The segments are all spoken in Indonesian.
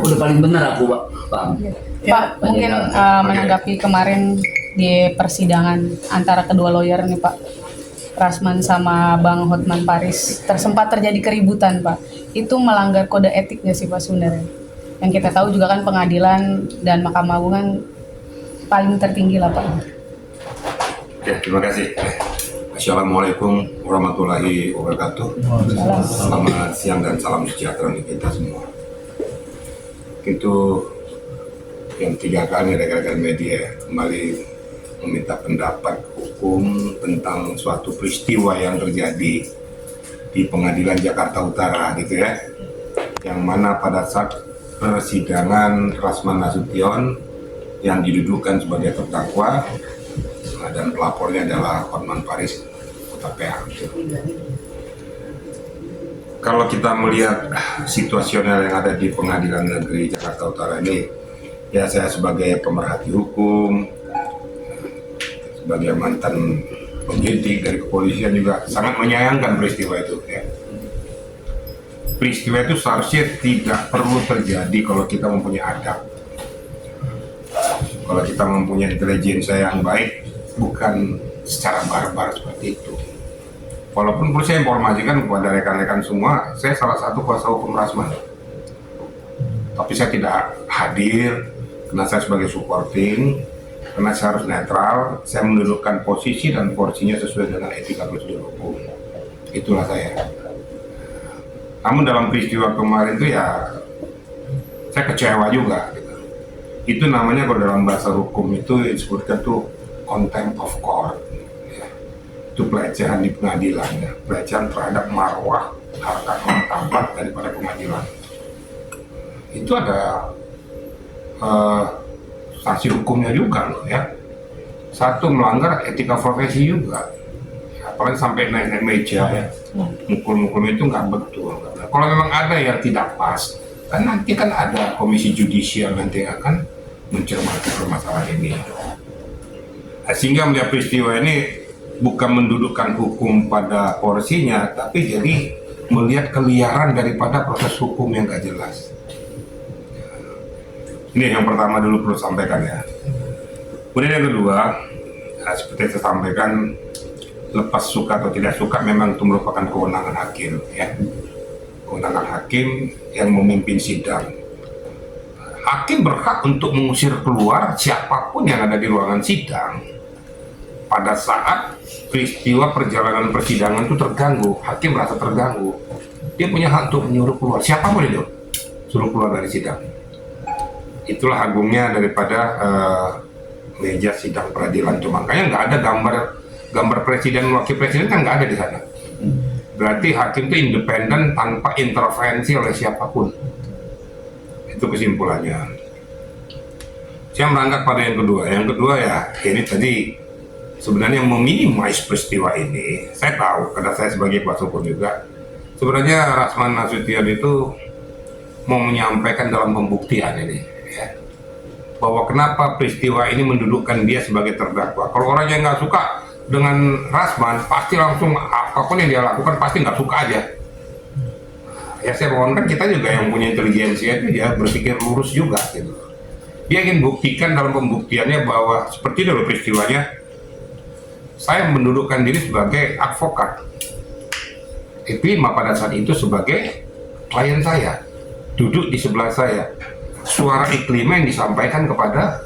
udah paling benar aku, Pak. Paham. Pak, mungkin menanggapi kemarin di persidangan antara kedua lawyer nih Pak, Rasman sama Bang Hotman Paris, sempat terjadi keributan Pak. Itu melanggar kode etik nggak sih Pak sebenarnya? Yang kita tahu juga kan pengadilan dan Mahkamah Agung kan paling tertinggi lah Pak. Ya, terima kasih. Assalamualaikum warahmatullahi wabarakatuh. Selamat siang dan salam sejahtera untuk kita semua. Itu yang 3 kali rekan-rekan media kembali meminta pendapat hukum tentang suatu peristiwa yang terjadi di Pengadilan Jakarta Utara gitu ya, yang mana pada saat persidangan Rasman Nasution yang didudukan sebagai terdakwa dan pelapornya adalah Hotman Paris Kota PA. Kalau kita melihat situasional yang ada di Pengadilan Negeri Jakarta Utara ini, ya saya sebagai pemerhati hukum, sebagai mantan penyidik dari kepolisian juga sangat menyayangkan peristiwa itu. Ya. Peristiwa itu seharusnya tidak perlu terjadi kalau kita mempunyai adab, kalau kita mempunyai intelijensi yang baik, bukan secara barbar seperti itu. Walaupun perlu saya informasikan kepada rekan-rekan semua, saya salah satu kuasa hukum Rasman, tapi saya tidak hadir karena saya sebagai supporting, karena saya harus netral, saya mendudukkan posisi dan porsinya sesuai dengan etika prosedur hukum. Itulah saya. Namun dalam peristiwa kemarin itu ya saya kecewa juga gitu. Itu namanya kalau dalam bahasa hukum itu disebutkan tuh contempt of court ya. Itu pelecehan di pengadilan ya, pelecehan terhadap marwah, harkat martabat daripada pengadilan. Itu ada sanksi hukumnya juga loh ya. Satu, melanggar etika profesi juga, apalagi sampai naik-naik meja ya, mukul-mukul itu nggak betul. Kalau memang ada yang tidak pas, kan nanti kan ada komisi judisial nanti yang akan mencermati permasalahan ini. Nah, sehingga melihat peristiwa ini bukan mendudukkan hukum pada porsinya, tapi jadi melihat keliaran daripada proses hukum yang gak jelas. Ini yang pertama dulu perlu sampaikan ya. Kemudian yang kedua, nah, seperti yang saya sampaikan, lepas suka atau tidak suka memang itu merupakan kewenangan hakim ya. Kewenangan hakim yang memimpin sidang. Hakim berhak untuk mengusir keluar siapapun yang ada di ruangan sidang pada saat peristiwa perjalanan persidangan itu terganggu. Hakim merasa terganggu, dia punya hak untuk menyuruh keluar siapapun itu, suruh keluar dari sidang. Itulah agungnya daripada meja sidang peradilan. Cuma makanya nggak ada gambar presiden wakil presiden kan nggak ada di sana. Berarti hakim itu independen tanpa intervensi oleh siapapun. Itu kesimpulannya. Saya merangkak pada yang kedua. Yang kedua ya ini tadi sebenarnya meminimais peristiwa ini. Saya tahu karena saya sebagai kuasa hukum juga. Sebenarnya Rasman Nasution itu mau menyampaikan dalam pembuktian ini ya, bahwa kenapa peristiwa ini mendudukkan dia sebagai terdakwa. Kalau orang yang nggak suka dengan Rasman pasti langsung apapun yang dia lakukan pasti nggak suka aja. Ya saya mohonkan kita juga yang punya intelijensi itu dia berpikir lurus juga gitu. Dia ingin buktikan dalam pembuktiannya bahwa seperti dulu peristiwanya, saya mendudukkan diri sebagai advokat. Iklima pada saat itu sebagai klien saya, duduk di sebelah saya. Suara Iklima yang disampaikan kepada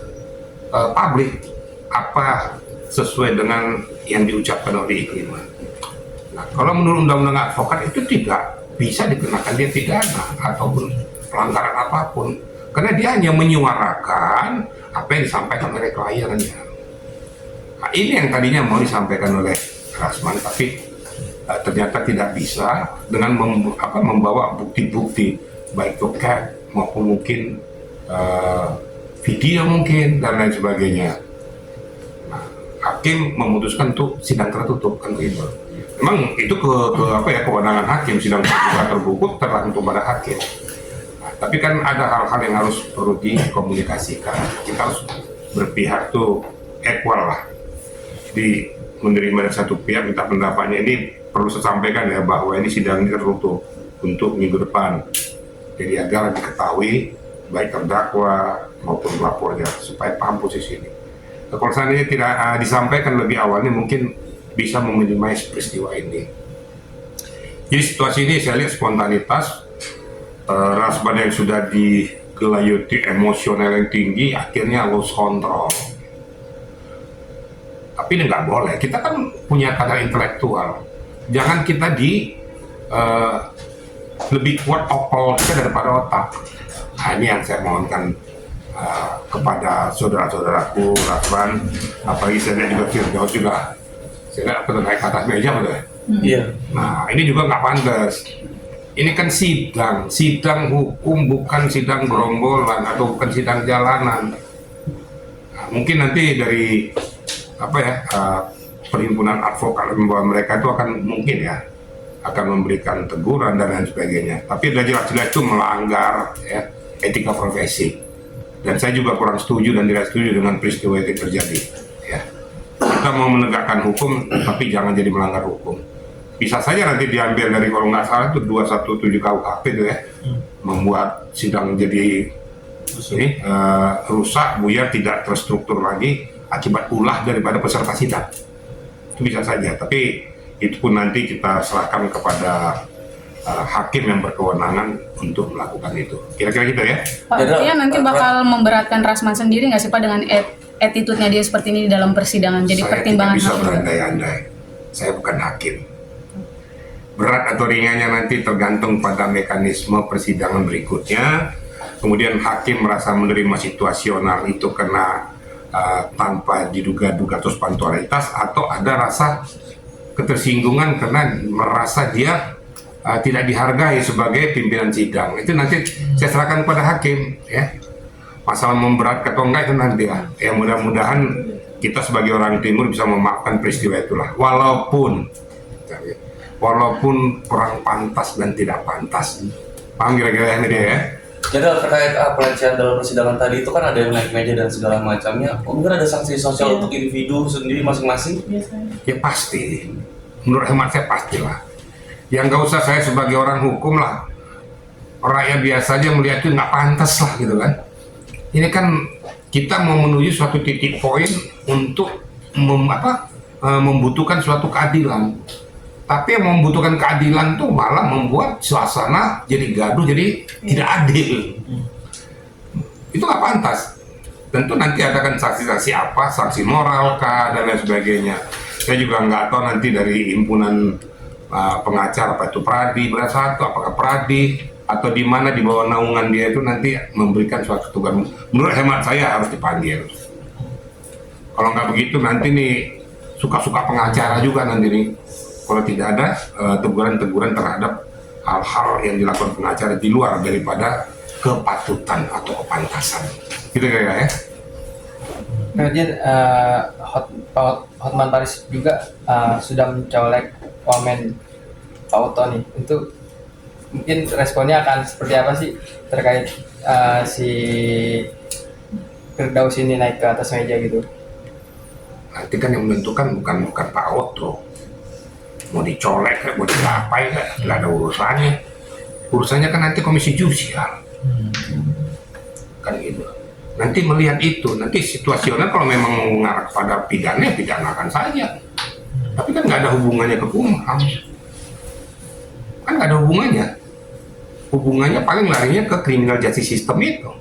publik apa sesuai dengan yang diucapkan oleh Iklima. Nah, kalau menurut undang-undang advokat itu tidak bisa dikenakan dia pidana ataupun pelanggaran apapun, karena dia hanya menyuarakan apa yang disampaikan oleh kliennya. Nah, ini yang tadinya mau disampaikan oleh Rasman, tapi ternyata tidak bisa dengan membawa bukti-bukti baik vokat maupun mungkin video mungkin dan lain sebagainya. Nah, hakim memutuskan untuk sidang tertutup kan begitu. Memang itu kewenangan hakim, sidang terbuka terbuka tergantung pada hakim. Nah, tapi kan ada hal-hal yang harus perlu dikomunikasikan. Kita harus berpihak tuh equal lah. Jadi menerima dari satu pihak minta pendapatnya ini perlu saya sampaikan ya bahwa ini sidang ini tertutup untuk minggu depan. Jadi agar diketahui baik terdakwa maupun pelapornya supaya paham posisi ini. Nah, kalau seandainya tidak disampaikan lebih awalnya mungkin bisa meminimais peristiwa ini. Jadi situasi ini saya lihat spontanitas, Rasman yang sudah digelayuti emosional yang tinggi akhirnya lose control. Tapi ini nggak boleh, kita kan punya kadar intelektual. Jangan kita lebih kuat opel kita daripada otak. Nah, ini yang saya mohonkan kepada saudara-saudaraku Rasman, apalagi saya lihat juga Firdaus juga. Saya lihat aku naik ke atas meja betul ya? Iya. Nah, ini juga nggak pantas. Ini kan sidang hukum, bukan sidang gerombolan atau bukan sidang jalanan. Nah, mungkin nanti dari perhimpunan advokat bahwa mereka itu akan mungkin ya akan memberikan teguran dan lain sebagainya. Tapi udah jelas-jelas itu melanggar ya, etika profesi. Dan saya juga kurang setuju dan tidak setuju dengan peristiwa yang terjadi. Ya. Kita mau menegakkan hukum, tapi jangan jadi melanggar hukum. Bisa saja nanti diambil dari kalau nggak salah itu 217 KUHP itu ya, membuat sidang jadi rusak, buyar, tidak terstruktur lagi akibat ulah daripada peserta sidang. Itu bisa saja, tapi itu pun nanti kita serahkan kepada hakim yang berkewenangan untuk melakukan itu. Kira-kira gitu ya. Pak, artinya nanti bakal memberatkan Rasman sendiri nggak sih Pak dengan attitude-nya dia seperti ini di dalam persidangan? Jadi Saya pertimbangan tidak bisa hakim. berandai-andai. Saya bukan hakim. Berat atau ringannya nanti tergantung pada mekanisme persidangan berikutnya. Kemudian hakim merasa menerima situasional itu karena tanpa diduga-duga atau spontaneitas, atau ada rasa ketersinggungan karena merasa dia tidak dihargai sebagai pimpinan sidang. Itu nanti saya serahkan kepada hakim ya. Masalah memberatkan atau enggak itu nanti lah. Ya mudah-mudahan kita sebagai orang timur bisa memaafkan peristiwa itulah. Walaupun kurang pantas dan tidak pantas. Paham kira-kira ini dia ya? Jadi terkait pelecehan dalam persidangan tadi itu kan ada yang naik meja dan segala macamnya. Mungkin ada sanksi sosial untuk individu sendiri masing-masing? Ya pasti. Menurut hemat saya pastilah. Yang nggak usah saya sebagai orang hukum lah. Rakyat biasa aja melihat itu nggak pantas lah gitu kan. Ini kan kita mau menuju suatu titik poin untuk membutuhkan suatu keadilan. Tapi yang membutuhkan keadilan tuh malah membuat suasana jadi gaduh, jadi tidak adil. Itu nggak pantas. Tentu nanti ada kan saksi-saksi apa, saksi moral kah, dan lain sebagainya. Saya juga nggak tahu nanti dari himpunan pengacara apa itu Pradi Bersatu, apakah Pradi atau di mana di bawah naungan dia itu nanti memberikan suatu tugas. Menurut hemat saya harus dipanggil. Kalau nggak begitu nanti nih suka-suka pengacara juga nanti nih. Kalau tidak ada teguran-teguran terhadap hal-hal yang dilakukan pengacara di luar daripada kepatutan atau kepantasan. Gitu kira-kira ya. Kemudian Hotman Paris juga sudah mencolek wamen Pak Oto nih. Itu mungkin responnya akan seperti apa sih terkait si Firdaus ini naik ke atas meja gitu? Nanti kan yang menentukan bukan Pak Oto. Mau dicolek, mau diapain, nggak ada urusannya. Urusannya kan nanti komisi judisial. Kan gitu. Nanti melihat itu, nanti situasional kalau memang mau mengarah kepada pidana, ya pidanakan saja. Tapi kan nggak ada hubungannya ke Kumham. Kan nggak ada hubungannya. Hubungannya paling larinya ke criminal justice system itu.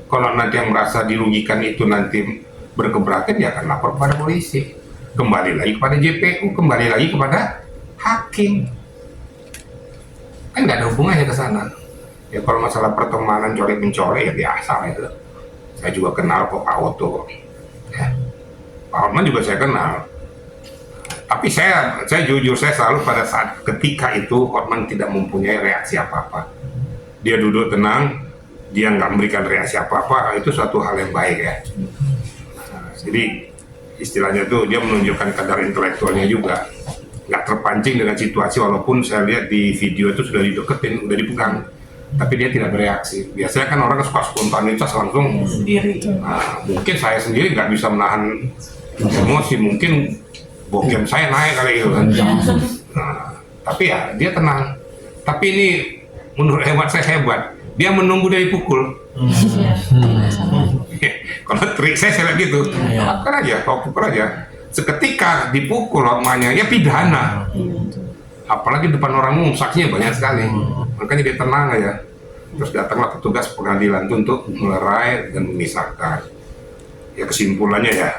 Kalau nanti yang merasa dirugikan itu nanti berkeberatan, ya akan lapor kepada polisi. Kembali lagi kepada JPU, kembali lagi kepada hakim. Kan nggak ada hubungannya ke sana. Ya kalau masalah pertemanan colek-mencolek ya biasa itu. Saya juga kenal kok Pak Oto. Ya. Pak Hotman juga saya kenal. Tapi saya jujur saya selalu pada saat ketika itu Hotman tidak mempunyai reaksi apa-apa. Dia duduk tenang, dia nggak memberikan reaksi apa-apa, itu suatu hal yang baik ya. Nah, jadi istilahnya tuh dia menunjukkan kadar intelektualnya juga, nggak terpancing dengan situasi walaupun saya lihat di video itu sudah dideketin, udah dipegang, tapi dia tidak bereaksi. Biasanya kan orang suka spontanitas langsung sendiri. Nah, mungkin saya sendiri nggak bisa menahan emosi, mungkin bokem saya naik kali itu kan. Nah, tapi ya dia tenang. Tapi ini menurut hemat saya hebat, dia menunggu dari pukul. Kalau trik saya lihat gitu, makan aja, kau pukul aja. Seketika dipukul orangnya, ya pidana. Apalagi depan orang umum, saksinya banyak sekali. Makanya dia tenang aja. Terus datanglah petugas pengadilan itu untuk melerai dan memisahkan. Ya kesimpulannya ya,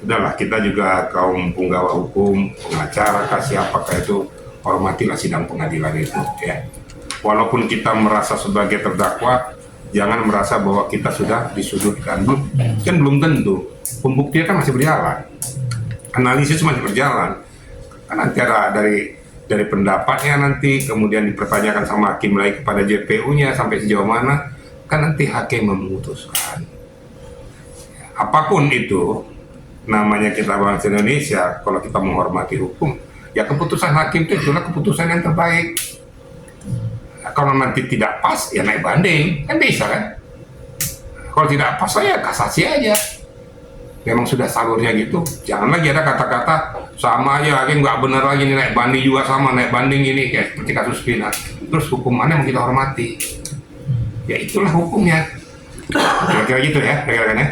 sudahlah, kita juga kaum penggawa hukum, pengacara, siapakah itu, hormatilah sidang pengadilan itu ya. Walaupun kita merasa sebagai terdakwa, jangan merasa bahwa kita sudah disudutkan. Kan belum tentu. Pembuktian kan masih berjalan. Analisis masih berjalan. Kan nanti ada dari pendapatnya nanti, kemudian dipertanyakan sama hakim lagi kepada JPU-nya sampai sejauh mana, kan nanti hakim memutuskan. Apapun itu, namanya kita bangsa Indonesia, kalau kita menghormati hukum, ya keputusan hakim itu itulah keputusan yang terbaik. Kalau nanti tidak pas, ya naik banding, kan bisa kan? Kalau tidak pas, saya kasasi aja. Memang sudah salurnya gitu. Jangan lagi ada kata-kata sama aja, hakim nggak benar lagi nih, naik banding juga sama, naik banding ini kayak seperti kasus Vina. Terus hukumannya mau kita hormati. Ya itulah hukumnya. Kira-kira gitu ya, kira-kira ya.